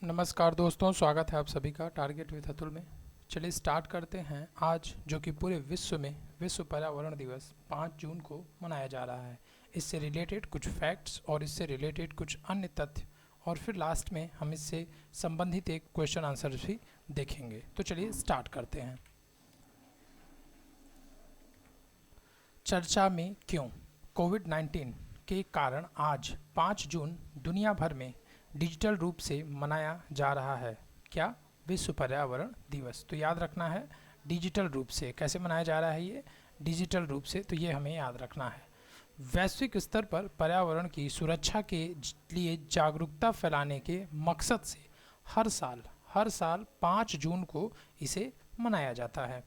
नमस्कार दोस्तों, स्वागत है आप सभी का टारगेट विद अतुल में। चलिए स्टार्ट करते हैं। आज जो कि पूरे विश्व में विश्व पर्यावरण दिवस 5 जून को मनाया जा रहा है, इससे रिलेटेड कुछ फैक्ट्स और इससे रिलेटेड कुछ अन्य तथ्य, और फिर लास्ट में हम इससे संबंधित एक क्वेश्चन आंसर भी देखेंगे। तो चलिए स्टार्ट करते हैं। चर्चा में क्यों? कोविड-19 के कारण आज 5 जून दुनिया भर में डिजिटल रूप से मनाया जा रहा है। क्या? विश्व पर्यावरण दिवस। तो याद रखना है डिजिटल रूप से। कैसे मनाया जा रहा है ये? डिजिटल रूप से। तो ये हमें याद रखना है। वैश्विक स्तर पर पर्यावरण की सुरक्षा के लिए जागरूकता फैलाने के मकसद से हर साल 5 जून को इसे मनाया जाता है।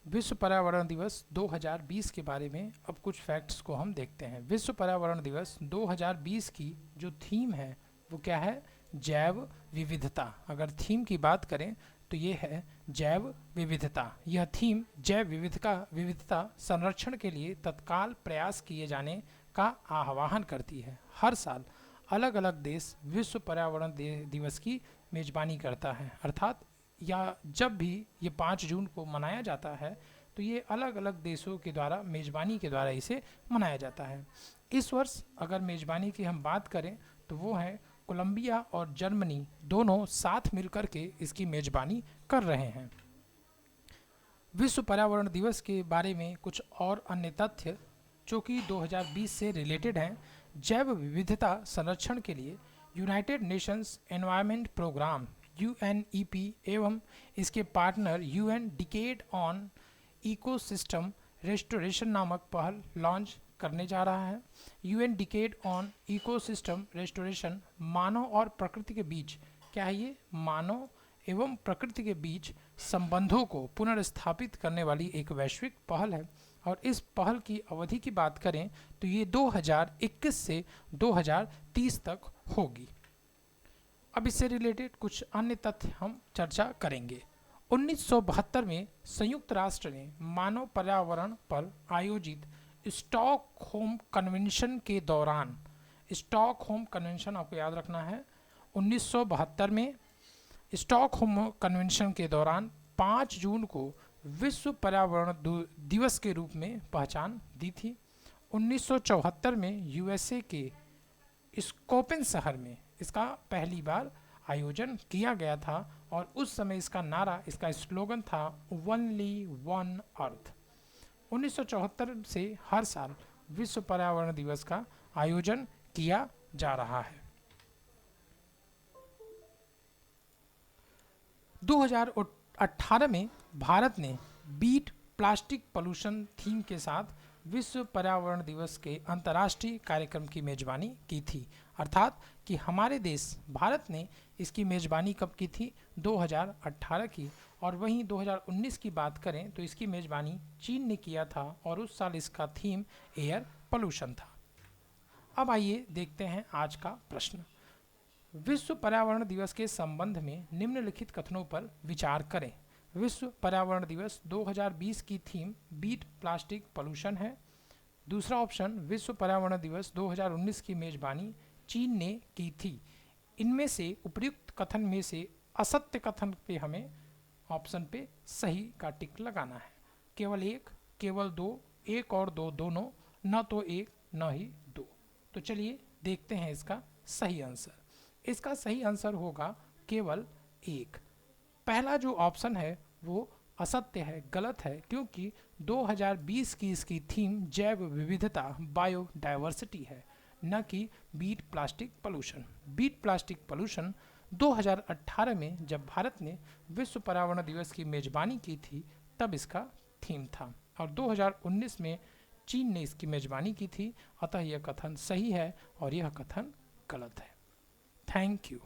विश्व पर्यावरण दिवस 2020 के बारे में अब कुछ फैक्ट्स को हम देखते हैं। विश्व पर्यावरण दिवस 2020 की जो थीम है वो क्या है? जैव विविधता। अगर थीम की बात करें तो ये है जैव विविधता। यह थीम जैव विविधता संरक्षण के लिए तत्काल प्रयास किए जाने का आह्वान करती है। हर साल अलग अलग देश विश्व पर्यावरण दिवस की मेजबानी करता है, अर्थात या जब भी ये 5 जून को मनाया जाता है तो ये अलग अलग देशों के द्वारा मेज़बानी के द्वारा इसे मनाया जाता है। इस वर्ष अगर मेज़बानी की हम बात करें तो वो है कोलंबिया और जर्मनी, दोनों साथ मिलकर के इसकी मेज़बानी कर रहे हैं। विश्व पर्यावरण दिवस के बारे में कुछ और अन्य तथ्य जो कि 2020 से रिलेटेड हैं। जैव विविधता संरक्षण के लिए United Nations Environment Programme UNEP एवं इसके partner UN decade on ecosystem restoration नामक पहल लॉन्च करने जा रहा है। UN decade on ecosystem restoration मानव और प्रकृति के बीच, क्या है ये? मानव एवं प्रकृति के बीच संबंधों को पुनर्स्थापित करने वाली एक वैश्विक पहल है, और इस पहल की अवधि की बात करें तो ये 2021 से 2030 तक होगी। अब इससे रिलेटेड कुछ अन्य तथ्य हम चर्चा करेंगे। 1972 में संयुक्त राष्ट्र ने मानव पर्यावरण पर आयोजित स्टॉकहोम कन्वेंशन के दौरान, स्टॉकहोम कन्वेंशन आपको याद रखना है, 1972 में स्टॉकहोम कन्वेंशन के दौरान 5 जून को विश्व पर्यावरण दिवस के रूप में पहचान दी थी। 1974 में USA के स्कोपेन शहर में इसका पहली बार आयोजन किया गया था, और उस समय इसका नारा, इसका स्लोगन था ओनली वन अर्थ। 1974 से हर साल विश्व पर्यावरण दिवस का आयोजन किया जा रहा है। 2018 में भारत ने बीट प्लास्टिक पोल्यूशन थीम के साथ विश्व पर्यावरण दिवस के अंतर्राष्ट्रीय कार्यक्रम की मेजबानी की थी, अर्थात कि हमारे देश भारत ने इसकी मेजबानी कब की थी? 2018 की। और वहीं 2019 की बात करें तो इसकी मेजबानी चीन ने किया था, और उस साल इसका थीम एयर पोल्यूशन था। अब आइए देखते हैं आज का प्रश्न। विश्व पर्यावरण दिवस के संबंध में निम्नलिखित कथनों पर विचार करें। विश्व पर्यावरण दिवस 2020 की थीम बीट प्लास्टिक पोल्यूशन है। दूसरा ऑप्शन, विश्व पर्यावरण दिवस 2019 की मेजबानी चीन ने की थी। इनमें से उपयुक्त कथन में से असत्य कथन पे हमें ऑप्शन पे सही का टिक लगाना है। केवल एक, केवल दो, एक और दो दोनों, न तो एक न ही दो। तो चलिए देखते हैं इसका सही आंसर। इसका सही आंसर होगा केवल एक। पहला जो ऑप्शन है वो असत्य है, गलत है, क्योंकि 2020 की इसकी थीम जैव विविधता बायोडायवर्सिटी है, न कि beat plastic pollution. Beat plastic pollution 2018 में जब भारत ने विश्व पर्यावरण दिवस की मेजबानी की थी तब इसका थीम था, और 2019 में चीन ने इसकी मेजबानी की थी। अतः यह कथन सही है और यह कथन गलत है। Thank you.